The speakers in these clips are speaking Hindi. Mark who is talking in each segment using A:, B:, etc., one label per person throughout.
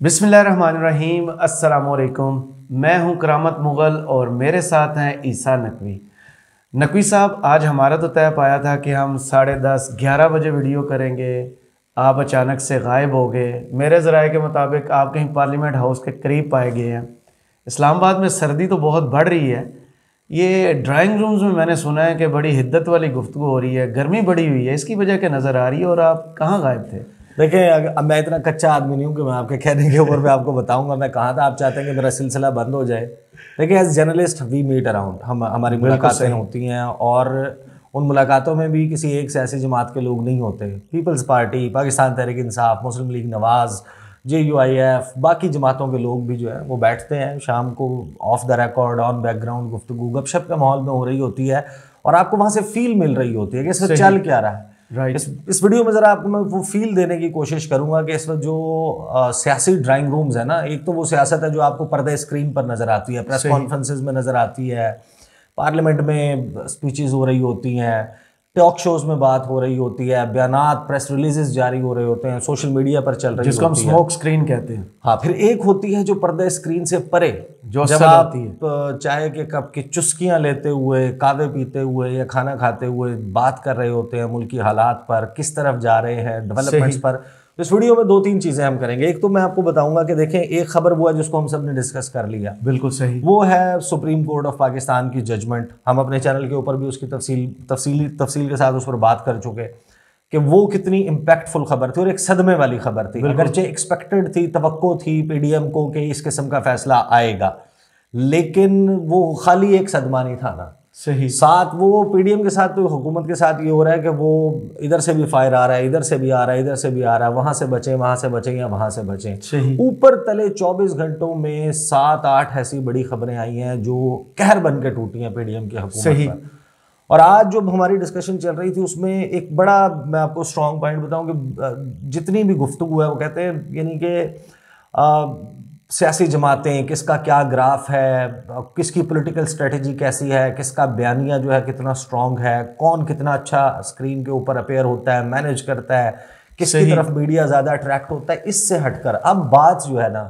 A: बिस्मिल्लाहिर्रहमानिर्रहीम, अस्सलामुअलैकुम। मैं हूं करामत मुग़ल और मेरे साथ हैं ईसा नकवी। नकवी साहब, आज हमारा तो तय पाया था कि हम 10:30-11 बजे वीडियो करेंगे। आप अचानक से गायब हो गए। मेरे ज़राए के मुताबिक आप कहीं पार्लियामेंट हाउस के करीब पाए गए हैं। इस्लामाबाद में सर्दी तो बहुत बढ़ रही है। ये ड्राइंग रूम्स में मैंने सुना है कि बड़ी हिद्दत वाली गुफ्तगू हो रही है, गर्मी बढ़ी हुई है, इसकी वजह क्या नज़र आ रही है? और आप कहाँ गायब थे?
B: देखिए, अब मैं इतना कच्चा आदमी नहीं हूँ कि मैं आपके कहने के ऊपर पे आपको बताऊंगा मैं कहाँ था। आप चाहते हैं कि मेरा सिलसिला बंद हो जाए। देखिए, as journalist we meet around, हमारी मुलाकातें होती हैं और उन मुलाकातों में भी किसी एक सियासी जमात के लोग नहीं होते। पीपल्स पार्टी, पाकिस्तान तहरीक इंसाफ, मुस्लिम लीग नवाज़, JUIF, बाकी जमातों के लोग भी जो है वो बैठते हैं शाम को of the record on background गुफ्तगू गपशप के माहौल में हो रही होती है और आपको वहाँ से फील मिल रही होती है कि इसमें चल क्या रहा है।
A: राइट।
B: इस वीडियो में ज़रा आपको मैं वो फील देने की कोशिश करूंगा कि इसमें जो सियासी ड्राइंग रूम्स है ना, एक तो वो सियासत है जो आपको पर्दे स्क्रीन पर नज़र आती है, प्रेस कॉन्फ्रेंसेस में नज़र आती है, पार्लियामेंट में स्पीचेस हो रही होती हैं, टॉक शोज में बात हो रही होती है, बयानात, प्रेस रिलीजेस जारी हो रहे होते हैं, सोशल मीडिया पर चल रही होती है,
A: जिसको हम स्मोक स्क्रीन कहते हैं।
B: हाँ, फिर एक होती है जो पर्दे स्क्रीन से परे,
A: जो
B: जब आप चाय के कप की चुस्कियां लेते हुए, कावे पीते हुए या खाना खाते हुए बात कर रहे होते हैं मुल्की हालात पर, किस तरफ जा रहे हैं, डेवलपमेंट्स पर। इस वीडियो में 2-3 चीज़ें हम करेंगे। एक तो मैं आपको बताऊंगा कि देखें, एक खबर वो है जिसको हम सब ने डिस्कस कर लिया,
A: बिल्कुल सही,
B: वो है सुप्रीम कोर्ट ऑफ पाकिस्तान की जजमेंट। हम अपने चैनल के ऊपर भी उसकी तफसील के साथ उस पर बात कर चुके कि वो कितनी इम्पैक्टफुल खबर थी और एक सदमे वाली खबर थी। अगरचे एक्सपेक्टेड थी, तवक्को थी PDM को कि इस किस्म का फैसला आएगा, लेकिन वो खाली एक सदमा नहीं था ना।
A: सही। साथ
B: वो PDM के साथ तो हुकूमत के साथ ये हो रहा है कि वो इधर से भी फायर आ रहा है, इधर से भी आ रहा है, इधर से भी आ रहा है, वहां से बचें, वहां से बचें या वहां से बचें। ऊपर तले 24 घंटों में 7-8 ऐसी बड़ी खबरें आई हैं जो कहर बन के टूटी हैं PDM की हुकूमत पर। और आज जो हमारी डिस्कशन चल रही थी उसमें एक बड़ा, मैं आपको स्ट्रॉन्ग पॉइंट बताऊं कि जितनी भी गुफ्तगू है वो कहते हैं यानी कि सियासी जमातें, किसका क्या ग्राफ है, किसकी पॉलिटिकल स्ट्रेटजी कैसी है, किसका बयानिया जो है कितना स्ट्रॉन्ग है, कौन कितना अच्छा स्क्रीन के ऊपर अपेयर होता है, मैनेज करता है, किसकी तरफ मीडिया ज़्यादा अट्रैक्ट होता है। इससे हटकर अब बात जो है ना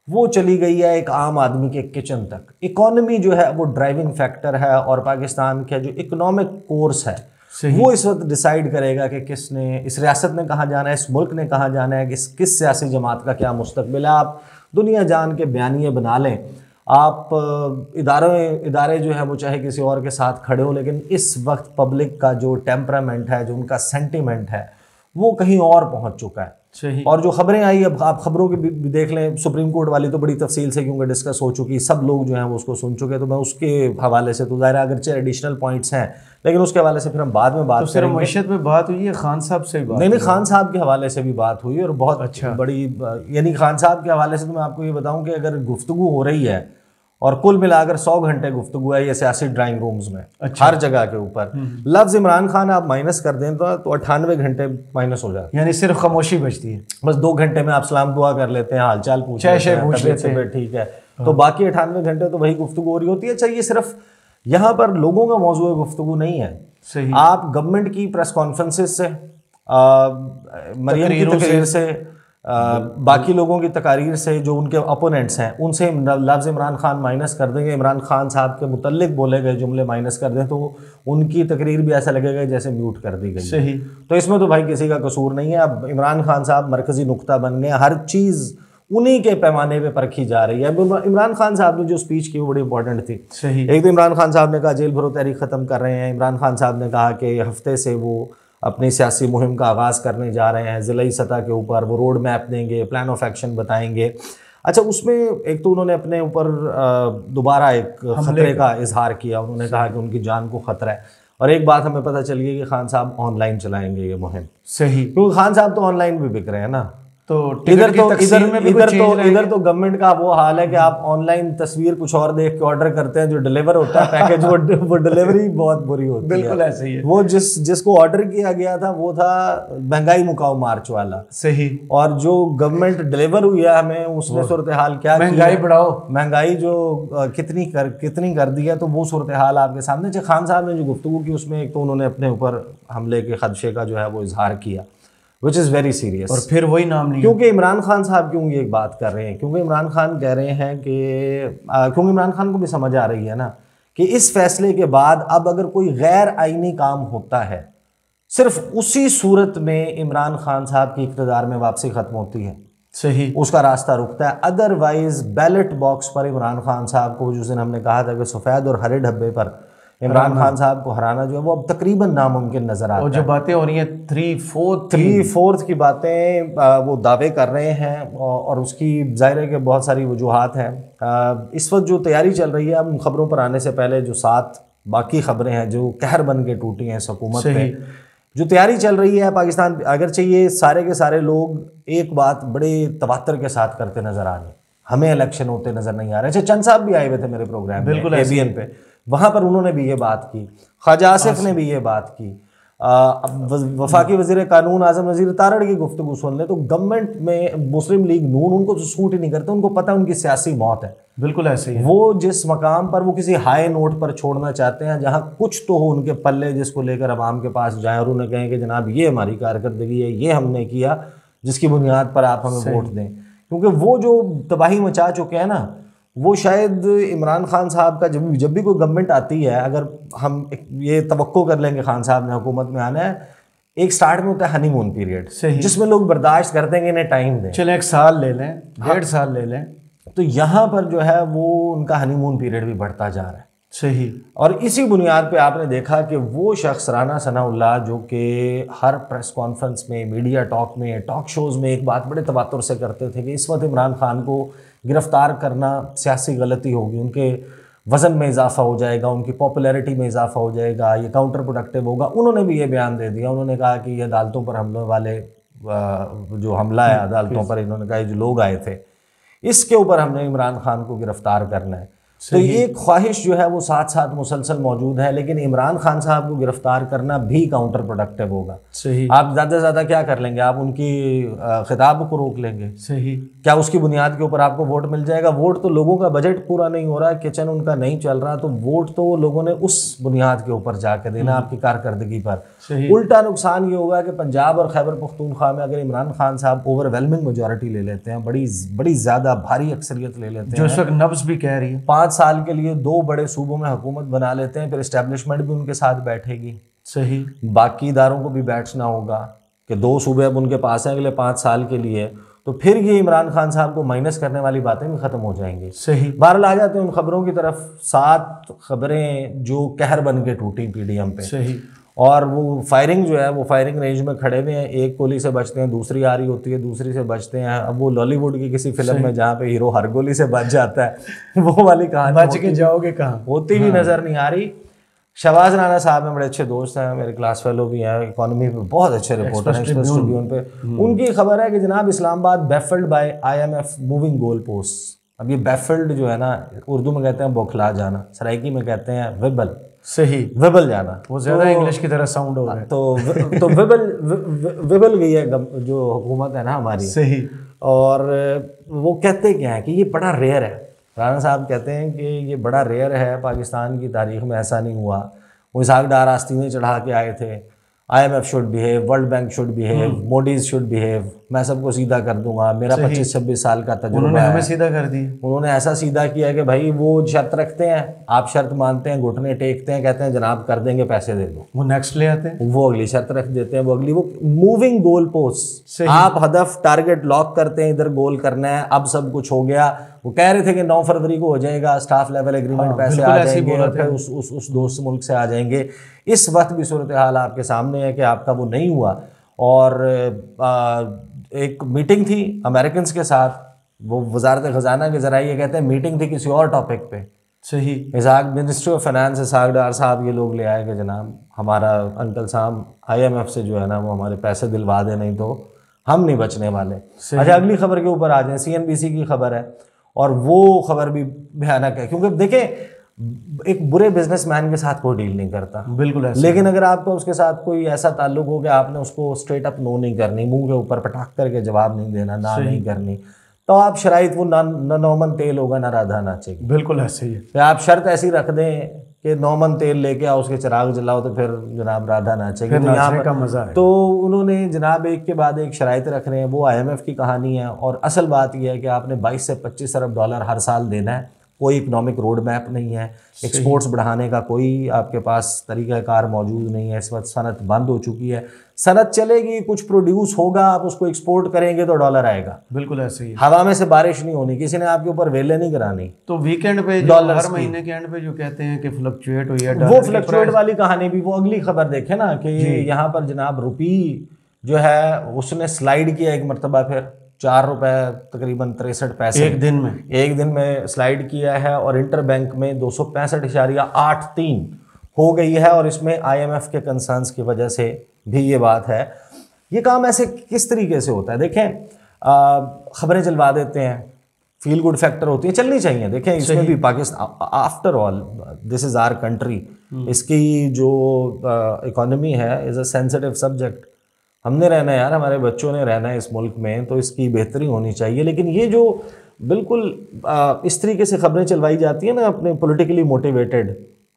B: वो चली गई है एक आम आदमी के किचन तक। इकॉनमी जो है वो ड्राइविंग फैक्टर है और पाकिस्तान का जो इकोनॉमिक कोर्स है वो इस वक्त डिसाइड करेगा कि किसने, इस रियासत ने कहाँ जाना है, इस मुल्क ने कहाँ जाना है, किस सियासी जमात का क्या मुस्तकबिल है। आप दुनिया जान के बयानिए बना लें, आप इदारे जो है वो चाहे किसी और के साथ खड़े हो, लेकिन इस वक्त पब्लिक का जो टेम्परामेंट है, जो उनका सेंटिमेंट है, वो कहीं और पहुंच चुका है। और जो खबरें आई, अब आप खबरों की भी देख लें, सुप्रीम कोर्ट वाली तो बड़ी तफसील से क्योंकि डिस्कस हो चुकी, सब लोग जो हैं वो उसको सुन चुके, तो मैं उसके हवाले से तो ज़ाहिर अगरचे एडिशनल पॉइंट्स हैं, लेकिन उसके हवाले से फिर हम बाद में बात करेंगे।
A: मईशत में बात हुई है, खान साहब से बात?
B: नहीं, खान साहब के हवाले से भी बात हुई और बहुत अच्छा बड़ी, यानी खान साहब के हवाले से तो मैं आपको ये बताऊं कि अगर गुफ्तगू हो रही है और कुल मिलाकर 100 घंटे गुफ्तगू है ये सियासी ड्राइंग रूम्स में, हर जगह के ऊपर लफ्ज इमरान खान आप माइनस कर दें तो 98 घंटे माइनस हो जाते हैं,
A: यानी सिर्फ खामोशी बचती है।
B: बस 2 घंटे में आप सलाम दुआ कर लेते हैं, हालचाल पूछ लेते हैं, ठीक है, तो बाकी 98 घंटे तो वही गुफ्तगू हो रही होती है। चाहिए सिर्फ यहाँ पर लोगों का मौजूद गुफ्तगू नहीं है।
A: सही। आप
B: गवर्नमेंट की प्रेस कॉन्फ्रेंसेस से, मरियम की तकरीर से, बाकी लोगों की तकारीर से, जो उनके अपोनेंट्स हैं उनसे लफ्ज़ इमरान खान माइनस कर देंगे, इमरान खान साहब के मुतल्लिक बोले गए जुमले माइनस कर दें तो उनकी तकरीर भी ऐसा लगेगा जैसे म्यूट कर दी गई।
A: सही।
B: तो इसमें तो भाई किसी का कसूर नहीं है। अब इमरान खान साहब मरकज़ी नुक्ता बन गए, हर चीज़ उन्हीं के पैमाने पे परखी जा रही है। इमरान खान साहब ने जो स्पीच की वो बड़ी इंपॉर्टेंट थी।
A: सही।
B: एक तो इमरान खान साहब ने कहा जेल भरो तहरीक ख़त्म कर रहे हैं। इमरान खान साहब ने कहा कि हफ्ते से वो अपनी सियासी मुहिम का आगाज़ करने जा रहे हैं, ज़िलाई सतह के ऊपर वो रोड मैप देंगे, प्लान ऑफ एक्शन बताएंगे। अच्छा, उसमें एक तो उन्होंने अपने ऊपर दोबारा एक खतरे का इजहार किया, उन्होंने कहा कि उनकी जान को खतरा है। और एक बात हमें पता चल गई कि खान साहब ऑनलाइन चलाएंगे ये मुहिम।
A: सही।
B: क्योंकि खान साहब तो ऑनलाइन भी बिक रहे हैं ना,
A: तो
B: इधर तो गवर्नमेंट का वो हाल है कि आप ऑनलाइन तस्वीर कुछ और देख के ऑर्डर करते हैं, जो डिलीवर होता है पैकेज वो डिलीवरी बहुत बुरी होती है।
A: बिल्कुल ऐसे ही है।
B: वो जिसको ऑर्डर किया गया था वो था महंगाई मुकाओ मार्च वाला।
A: सही।
B: और जो गवर्नमेंट डिलीवर हुई है हमें, उसने सूरत हाल क्या,
A: महंगाई बढ़ाओ,
B: महंगाई जो कितनी कर दी है, तो वो सूरत हाल आपके सामने। खान साहब ने जो गुफ्तगू की उसमें एक तो उन्होंने अपने ऊपर हमले के खदशे का जो है वो इजहार किया, विच इज़ वेरी सीरियस।
A: और फिर वही नाम लिया।
B: क्योंकि इमरान खान साहब क्यों ये बात कर रहे हैं, क्योंकि इमरान खान कह रहे हैं कि क्योंकि इमरान खान को भी समझ आ रही है ना कि इस फैसले के बाद अब अगर कोई गैर आईनी काम होता है, सिर्फ उसी सूरत में इमरान खान साहब की इक़्तिदार में वापसी खत्म होती है,
A: सही,
B: उसका रास्ता रुकता है। अदरवाइज बैलेट बॉक्स पर इमरान खान साहब को, जिस दिन हमने कहा था कि सफ़ेद और हरे डब्बे पर इमरान खान साहब को हराना जो है वो अब तकरीबन नामुमकिन नजर आता है।
A: और जो बातें हो रही हैं 3/4
B: की बातें वो दावे कर रहे हैं, और उसकी जाहिर है कि बहुत सारी वजूहात हैं। इस वक्त जो तैयारी चल रही है, अब उन खबरों पर आने से पहले जो 7 बाकी खबरें हैं जो कहर बन के टूटी हैं इस हुकूमत पे, जो तैयारी चल रही है पाकिस्तान, अगरचे ये सारे के सारे लोग एक बात बड़े तवातर के साथ करते नजर आ रहे हैं, हमें इलेक्शन होते नजर नहीं आ रहे। अच्छा, चंद साहब भी आए हुए थे मेरे प्रोग्राम में ABN पे, वहाँ पर उन्होंने भी ये बात की, ख्वाजा आसिफ ने भी ये बात की, वफाकी वज़ीर कानून आज़म नज़ीर तारड़ की गुफ्तगू सुन ले तो गवर्नमेंट में मुस्लिम लीग नून उनको तो सूट ही नहीं करते, उनको पता है उनकी सियासी मौत है।
A: बिल्कुल ऐसे ही है।
B: वो जिस मकाम पर वो किसी हाई नोट पर छोड़ना चाहते हैं, जहाँ कुछ तो हो उनके पल्ले, जिसको लेकर अवाम के पास जाएं और उन्हें कहें कि जनाब ये हमारी कारकर्दगी है, ये हमने किया, जिसकी बुनियाद पर आप हमें वोट दें। क्योंकि वो जो तबाही मचा चुके हैं ना, वो शायद इमरान खान साहब का जब भी कोई गवर्नमेंट आती है, अगर हम ये तवक्को कर लेंगे खान साहब ने हुकूमत में आना है, एक स्टार्ट में होता है हनीमून पीरियड, जिसमें लोग बर्दाश्त करते हैं कि इन्हें टाइम दें,
A: चलो 1 साल ले लें, 1.5 साल ले लें,
B: तो यहाँ पर जो है वो उनका हनीमून पीरियड भी बढ़ता जा रहा है।
A: सही।
B: और इसी बुनियाद पे आपने देखा कि वो शख्स राना सनाउल्लाह जो कि हर प्रेस कॉन्फ्रेंस में, मीडिया टॉक में, टॉक शोज़ में एक बात बड़े तवातुर से करते थे कि इस वक्त इमरान खान को गिरफ्तार करना सियासी गलती होगी, उनके वज़न में इजाफा हो जाएगा, उनकी पॉपुलैरिटी में इजाफा हो जाएगा, ये काउंटर प्रोडक्टिव होगा। उन्होंने भी ये बयान दे दिया, उन्होंने कहा कि ये अदालतों पर हमले वाले जो हमला है अदालतों पर, इन्होंने कहा जो लोग आए थे इसके ऊपर हमने इमरान खान को गिरफ्तार करना है। तो ये ख्वाहिश जो है वो साथ साथ मुसलसल मौजूद है, लेकिन इमरान खान साहब को गिरफ्तार करना भी काउंटर प्रोडक्टिव होगा।
A: सही।
B: आप ज़्यादा से ज़्यादा क्या कर लेंगे, आप उनकी खिताब को रोक लेंगे।
A: सही।
B: क्या उसकी बुनियाद के ऊपर आपको वोट मिल जाएगा? वोट तो लोगों का बजट पूरा नहीं हो रहा, किचन उनका नहीं चल रहा, तो वोट तो लोगों ने उस बुनियाद के ऊपर जाके देना, आपकी कारकर्दगी पर। उल्टा नुकसान ये होगा कि पंजाब और खैबर पख्तूनख्वा में अगर इमरान खान साहब ओवरवेलमिंग मेजॉरिटी ले लेते हैं, बड़ी ज़्यादा भारी अक्सरियत ले लेते हैं,
A: जो इस वक्त नब्ज़ भी कह रही है,
B: 5 साल के लिए 2 बड़े सूबों में हुकूमत बना लेते हैं, फिर इस्टेब्लिशमेंट भी उनके साथ बैठेगी।
A: सही। बाकी
B: इदारों को भी बैठना होगा कि 2 सूबे अब उनके पास हैं अगले 5 साल के लिए, तो फिर ये इमरान खान साहब को माइनस करने वाली बातें भी ख़त्म हो जाएंगी।
A: सही।
B: बहरहाल आ जाते हैं उन खबरों की तरफ। 7 खबरें जो कहर बन के टूटी PDM पे।
A: सही।
B: और वो फायरिंग जो है वो फायरिंग रेंज में खड़े हुए हैं, एक गोली से बचते हैं, दूसरी आ रही होती है, दूसरी से बचते हैं। अब वो लॉलीवुड की किसी फिल्म में जहाँ पे हीरो हर गोली से बच जाता है, वो वाली कहानी
A: बच के जाओगे कहाँ,
B: होती भी नज़र नहीं आ रही। शहबाज राना साहब में बड़े अच्छे दोस्त हैं, मेरे क्लास फेलो भी हैं, इकोनॉमी पे बहुत अच्छे रिपोर्टर हैं, एक्सप्रेस ट्रिब्यून पे। उनकी खबर है कि जनाब Islamabad baffled by IMF moving goal post. अब ये बैफल्ड जो है ना, उर्दू में कहते हैं बौखला जाना, सराइकी में कहते हैं विबल।
A: सही।
B: विबल जाना,
A: वो ज़्यादा इंग्लिश की तरह साउंड हो रहा है।
B: तो विबल गई है जो हुकूमत है ना हमारी।
A: सही।
B: और वो कहते क्या है कि ये बड़ा रेयर है। राना साहब कहते हैं कि ये बड़ा रेयर है, पाकिस्तान की तारीख में ऐसा नहीं हुआ। वो इसहाक डार आस्तीनें चढ़ा के आए थे, IMF should behave, world bank should behave, Modi's should behave, मैं सबको सीधा कर दूंगा, मेरा 25-26 साल का तजुर्बा है।
A: हमें सीधा कर दिया,
B: उन्होंने ऐसा सीधा किया कि भाई वो शर्त रखते हैं, आप शर्त मानते हैं, घुटने टेकते हैं, कहते हैं जनाब कर देंगे, पैसे दे दो।
A: वो नेक्स्ट ले आते हैं,
B: वो अगली शर्त रख देते हैं, वो मूविंग गोल पोस्ट। आप हदफ टारगेट लॉक करते हैं, इधर गोल करना है, अब सब कुछ हो गया। वो कह रहे थे कि 9 फरवरी को हो जाएगा, स्टाफ लेवल एग्रीमेंट, पैसे आ जाएंगे और फिर उस दोस्त मुल्क से आ जाएंगे। इस वक्त भी सूरत हाल आपके सामने है कि आपका वो नहीं हुआ। और एक मीटिंग थी अमेरिकन के साथ, वो वजारत ख़जाना के ज़रिए ये कहते हैं मीटिंग थी किसी और टॉपिक पे।
A: सही।
B: इसहाक मिनिस्ट्री ऑफ फाइनेंस इसहाक डार साहब ये लोग ले आए कि जनाब हमारा अंकल साहब IMF से जो है ना वो हमारे पैसे दिलवा दे, नहीं तो हम नहीं बचने वाले। अच्छा, अगली खबर के ऊपर आ जाए। CNBC की खबर है और वो खबर भी भयानक है, क्योंकि देखें एक बुरे बिजनेसमैन के साथ कोई डील नहीं करता,
A: बिल्कुल ऐसा।
B: लेकिन अगर आपका उसके साथ कोई ऐसा ताल्लुक हो कि आपने उसको स्ट्रेट अप नो नहीं करनी, मुंह के ऊपर पटाख करके जवाब नहीं देना, ना नहीं करनी, तो आप शराइत वो ना नौमन तेल होगा ना राधा नाचेगी।
A: बिल्कुल ऐसे ही है।
B: तो आप शर्त ऐसी रख दें कि 9 मन तेल लेके आओ, उसके चिराग जलाओ तो फिर जनाब राधा नाचेगी।
A: फिर
B: तो यहाँ
A: नाचने का मजा है।
B: तो उन्होंने जनाब एक के बाद एक शराइत रख रहे हैं, वो IMF की कहानी है। और असल बात यह है कि आपने 22 से 25 अरब डॉलर हर साल देना है, कोई इकोनॉमिक रोड मैप नहीं है, एक्सपोर्ट्स बढ़ाने का कोई आपके पास तरीक़ाकार मौजूद नहीं है। इस वक्त सनत बंद हो चुकी है, सनत चलेगी, कुछ प्रोड्यूस होगा, आप उसको एक्सपोर्ट करेंगे तो डॉलर आएगा।
A: बिल्कुल ऐसे ही है।
B: हवा में से बारिश नहीं होनी, किसी ने आपके ऊपर वेले नहीं करानी।
A: तो वीकेंड पे
B: डॉलर्स
A: हर महीने के एंड पे जो कहते हैं कि फ्लक्चुएट हुई है,
B: वो फ्लक्चुएट वाली कहानी भी, वो अगली खबर देखे ना कि यहाँ पर जनाब रुपी जो है उसने स्लाइड किया एक मरतबा, फिर 4 रुपए तकरीबन 63 पैसे एक दिन में स्लाइड किया है, और इंटर बैंक में 265.83 हो गई है। और इसमें IMF के कंसर्न्स की वजह से भी ये बात है। ये काम ऐसे किस तरीके से होता है? देखें, खबरें चलवा देते हैं, फील गुड फैक्टर होती है, चलनी चाहिए। देखें, इसमें भी Pakistan, after all this is our country, इसकी जो इकोनॉमी है इज़ अ सेंसिटिव सब्जेक्ट। हमने रहना है यार, हमारे बच्चों ने रहना है इस मुल्क में, तो इसकी बेहतरी होनी चाहिए। लेकिन ये जो बिल्कुल इस तरीके से खबरें चलवाई जाती हैं ना, अपने पॉलिटिकली मोटिवेटेड,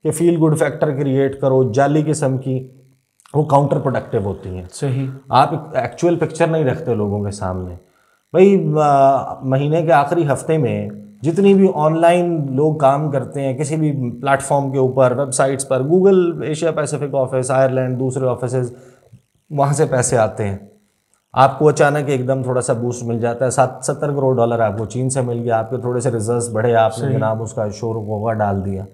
B: कि फील गुड फैक्टर क्रिएट करो, जाली किस्म की, वो काउंटर प्रोडक्टिव होती हैं।
A: सही, आप
B: एक्चुअल पिक्चर नहीं रखते लोगों के सामने। भाई महीने के आखिरी हफ्ते में जितनी भी ऑनलाइन लोग काम करते हैं किसी भी प्लेटफॉर्म के ऊपर, वेबसाइट्स पर, Google Asia Pacific office, Ireland, दूसरे ऑफिस, वहाँ से पैसे आते हैं। आपको अचानक एकदम थोड़ा सा बूस्ट मिल जाता है, 70 करोड़ डॉलर आपको चीन से मिल गया, आपके थोड़े से रिजर्व्स बढ़े, आपने जनाब उसका शोर होगा डाल दिया,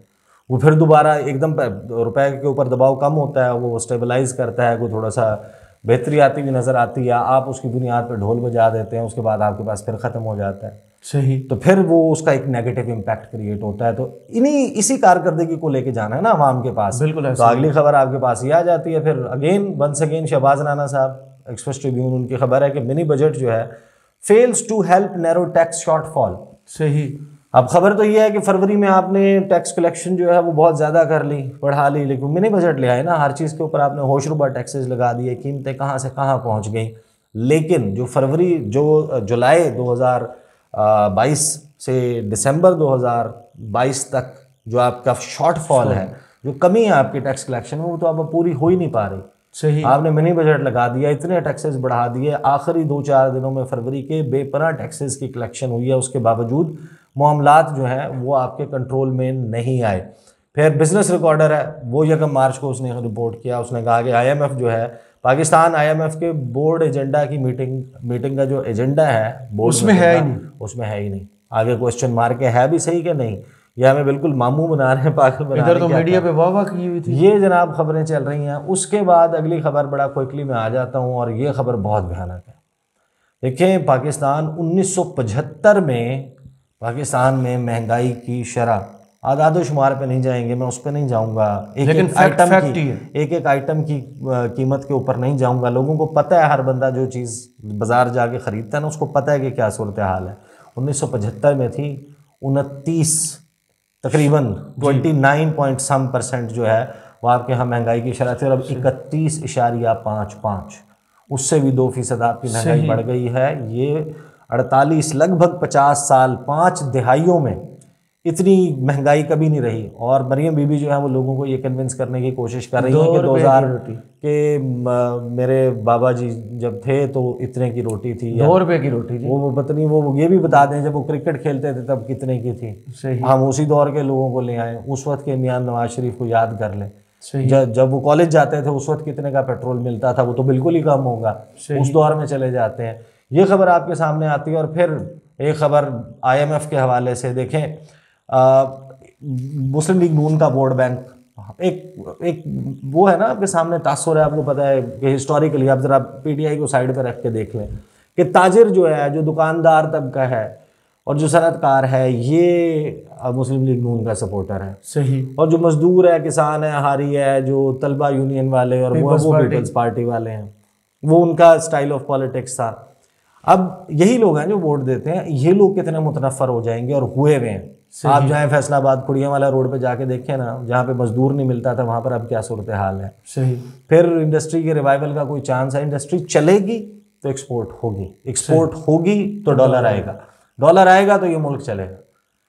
B: वो फिर दोबारा एकदम रुपए के ऊपर दबाव कम होता है, वो स्टेबलाइज करता है, कोई थोड़ा सा बेहतरी आती हुई नज़र आती है, आप उसकी बुनियाद पर ढोल बजा देते हैं, उसके बाद आपके पास फिर ख़त्म हो जाता है।
A: सही,
B: तो फिर वो उसका एक नेगेटिव इम्पैक्ट क्रिएट होता है। तो इसी कारकर्दगी को लेके जाना है ना आवाम के पास।
A: बिल्कुल।
B: तो अगली खबर आपके पास ये आ जाती है, फिर वंस अगेन शहबाज राना साहब, एक्सप्रेस ट्रिब्यून, उनकी खबर है कि मिनी बजट जो है fails to help narrow tax shortfall.
A: सही,
B: अब खबर तो ये है कि फरवरी में आपने टैक्स कलेक्शन जो है वो बहुत ज़्यादा कर ली, बढ़ा ली, लेकिन मिनी बजट ले आए ना, हर चीज़ के ऊपर आपने होशरुबा टैक्सेस लगा दिए, कीमतें कहाँ से कहाँ पहुँच गई। लेकिन जो जुलाई 2022 से दिसंबर 2022 तक जो आपका शॉर्टफॉल है, जो कमी है आपकी टैक्स कलेक्शन में, वो तो अब पूरी हो ही नहीं पा रही।
A: सही,
B: आपने मिनी बजट लगा दिया, इतने टैक्सेस बढ़ा दिए, आखिरी 2-4 दिनों में फरवरी के बेपनाह टैक्सेस की कलेक्शन हुई है, उसके बावजूद मामलात जो हैं वो आपके कंट्रोल में नहीं आए। फिर बिजनेस रिकॉर्डर है, वो 1 मार्च को उसने रिपोर्ट किया, उसने कहा कि IMF जो है, पाकिस्तान IMF के बोर्ड एजेंडा की मीटिंग का जो एजेंडा है बोर्ड
A: उसमें है ही नहीं।
B: आगे क्वेश्चन मार के है भी सही कि नहीं, ये हमें बिल्कुल मामू बना रहे हैं, पागल बना रहे हैं।
A: इधर तो मीडिया पे वाह की हुई थी।
B: ये जनाब खबरें चल रही हैं। उसके बाद अगली खबर बड़ा क्विकली में आ जाता हूँ, और ये खबर बहुत भयानक है। देखें, पाकिस्तान 1975 में पाकिस्तान में महंगाई की शरह, आदाद शुमार पे नहीं जाएंगे, मैं उस पर नहीं जाऊंगा, एक एक आइटम की कीमत के ऊपर नहीं जाऊंगा। लोगों को पता है, हर बंदा जो चीज़ बाजार जाके ख़रीदता है ना, उसको पता है कि क्या सूरत हाल है। 1975 में थी 29 तकरीबन 29% जो है वो आपके यहाँ महंगाई की शरह थी, और अब 31.55, उससे भी 2% आपकी महंगाई बढ़ गई है। ये 48 लगभग 50 साल, 5 दिहाइयों में इतनी महंगाई कभी नहीं रही। और मरियम बीबी जो है वो लोगों को ये कन्विंस करने की कोशिश कर रही है कि 2000 के मेरे बाबा जी जब थे तो इतने की रोटी थी,
A: 2 रुपए की रोटी थी।
B: वो पत्नी वो ये भी बता दें जब वो क्रिकेट खेलते थे तब कितने की थी।
A: सही,
B: हम उसी दौर के लोगों को ले आए, उस वक्त के मियां नवाज शरीफ को याद कर लें। जब वो कॉलेज जाते थे उस वक्त कितने का पेट्रोल मिलता था, वो तो बिल्कुल ही कम होगा। उस दौर में चले जाते हैं। ये खबर आपके सामने आती है। और फिर एक खबर IMF के हवाले से देखें, मुस्लिम लीग नून का वोट बैंक एक वो है ना आपके सामने तासुर है। आपको पता है कि हिस्टोरिकली आप ज़रा PTI को साइड पर रख के देख लें कि ताजिर जो है, जो दुकानदार तबका है और जो सनतकार है, ये मुस्लिम लीग नून का सपोर्टर है।
A: सही,
B: और जो मजदूर है, किसान है, हारी है, जो तलबा यूनियन वाले और वो पीपल्स पार्टी वाले हैं, वो उनका स्टाइल ऑफ पॉलिटिक्स था। अब यही लोग हैं जो वोट देते हैं। ये लोग कितने मुतनफ़र हो जाएंगे, और हुए हुए हैं। आप जाएं फैसलाबाद खुड़िया वाला रोड पे जाके देखें ना, जहाँ पे मजदूर नहीं मिलता था, वहाँ पर अब क्या सूरत हाल है।
A: सही,
B: फिर इंडस्ट्री के रिवाइवल का कोई चांस है? इंडस्ट्री चलेगी तो एक्सपोर्ट होगी, एक्सपोर्ट होगी तो डॉलर आएगा, डॉलर आएगा तो ये मुल्क चलेगा।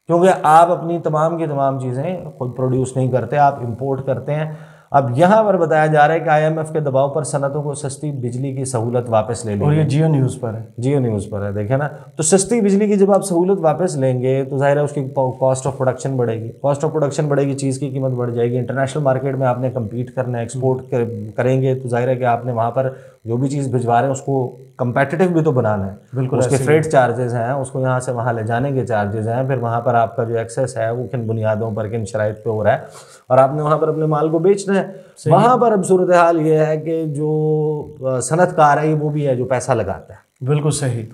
B: क्योंकि आप अपनी तमाम की तमाम चीज़ें खुद प्रोड्यूस नहीं करते, आप इंपोर्ट करते हैं। अब यहाँ पर बताया जा रहा है कि IMF के दबाव पर सनतों को सस्ती बिजली की सहूलत वापस ले ली।
A: और ये जियो न्यूज़ पर है,
B: जियो न्यूज़ पर है, देखे ना। तो सस्ती बिजली की जब आप सहूलत वापस लेंगे तो जाहिर है उसकी कॉस्ट ऑफ प्रोडक्शन बढ़ेगी, कॉस्ट ऑफ प्रोडक्शन बढ़ेगी, चीज़ की कीमत बढ़ जाएगी। इंटरनेशनल मार्केट में आपने कम्पीट करना है, एक्सपोर्ट करेंगे तो जाहिर है कि आपने वहाँ पर जो भी चीज़ भिजवा रहे हैं उसको कंपेटिटिव भी तो बनाना है।
A: बिल्कुल,
B: उसके फ्रेट चार्जेस हैं, उसको यहाँ से वहाँ ले जाने के चार्जेस हैं, फिर वहाँ पर आपका जो एक्सेस है वो किन बुनियादों पर, किन शराइत पे हो रहा है, और आपने वहाँ पर अपने माल को बेचना है। वहाँ पर अब सूरत हाल ये है कि जो सनतकार है वो भी है जो पैसा लगाता है।
A: बिल्कुल सही।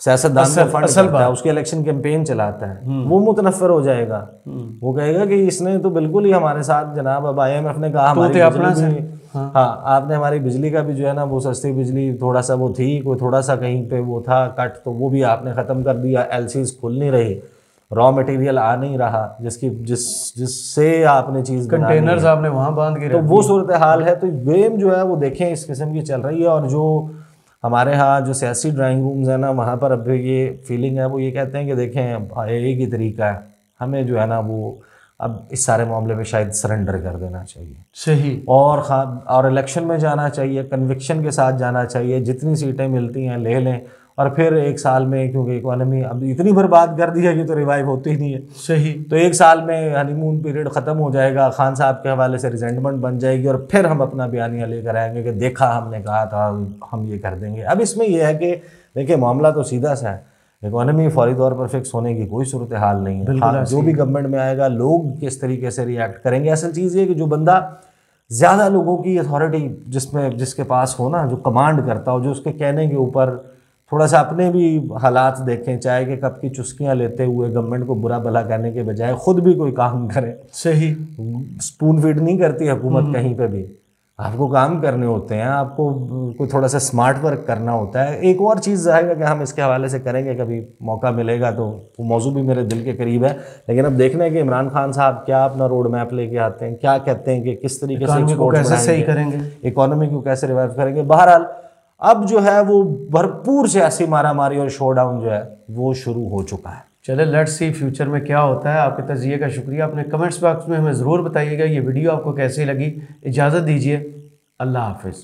B: सियासतदान को फंड करता है, उसकी इलेक्शन कैंपेन चलाता है, वो मुतनफ़िर हो जाएगा। वो कहेगा कि इसने तो बिल्कुल ही हमारे साथ जनाब, अब IMF ने कहा हमारी बिजली भी, हाँ आपने हमारी बिजली का भी जो है ना वो सस्ती बिजली थोड़ा सा वो थी, कोई थोड़ा सा कहीं पे वो था कट, तो वो भी आपने ख़त्म कर दिया। LCs खुल नहीं रही, रॉ मटेरियल आ नहीं रहा जिससे आपने चीज़,
A: कंटेनर्स आपने वहाँ बांध के,
B: तो वो सूरत हाल है। तो गेम जो है वो देखें इस किस्म की चल रही है। और जो हमारे यहाँ जो सियासी ड्राइंग रूम्स हैं ना, वहाँ पर अब ये फीलिंग है, वो ये कहते हैं कि देखें एक ही तरीका है, हमें जो है ना वो अब इस सारे मामले में शायद सरेंडर कर देना चाहिए।
A: सही।
B: और इलेक्शन में जाना चाहिए, कन्विक्शन के साथ जाना चाहिए, जितनी सीटें मिलती हैं ले लें, और फिर एक साल में, क्योंकि इकोनॉमी अब इतनी बर्बाद कर दी है कि तो रिवाइव होती ही नहीं है।
A: सही।
B: तो एक साल में हनीमून पीरियड ख़त्म हो जाएगा, खान साहब के हवाले से रिजेंटमेंट बन जाएगी, और फिर हम अपना बयानिया लेकर आएंगे कि देखा हमने कहा था हम ये कर देंगे। अब इसमें यह है कि देखिए मामला तो सीधा सा है, इकोनॉमी फौरी तौर पर फिक्स होने की कोई सूरत हाल नहीं है। हाँ, जो भी गवर्नमेंट में आएगा लोग किस तरीके से रिएक्ट करेंगे। असल चीज़ ये कि जो बंदा ज़्यादा लोगों की अथॉरिटी जिसके पास हो ना, जो कमांड करता हो, जो उसके कहने के ऊपर थोड़ा सा अपने भी हालात देखें, चाहे कि कब की चुस्कियाँ लेते हुए गवर्नमेंट को बुरा भला कहने के बजाय खुद भी कोई काम करे।
A: सही।
B: स्पून फीड नहीं करती हुकूमत कहीं पे भी, आपको काम करने होते हैं, आपको कोई थोड़ा सा स्मार्ट वर्क करना होता है। एक और चीज़ है कि हम इसके हवाले से करेंगे, कभी मौका मिलेगा तो वो मौजू भी मेरे दिल के करीब है। लेकिन अब देखना है कि इमरान खान साहब क्या अपना रोड मैप लेके आते हैं, क्या कहते हैं कि किस तरीके से
A: कैसे सही करेंगे,
B: इकोनॉमी को कैसे रिवाइव करेंगे। बहरहाल अब जो है वो भरपूर सियासी मारामारी और शोडाउन जो है वो शुरू हो चुका है।
A: चले लेट्स सी फ्यूचर में क्या होता है। आपके तजिए का शुक्रिया, अपने कमेंट्स बॉक्स में हमें ज़रूर बताइएगा ये वीडियो आपको कैसी लगी। इजाज़त दीजिए, अल्लाह हाफिज़।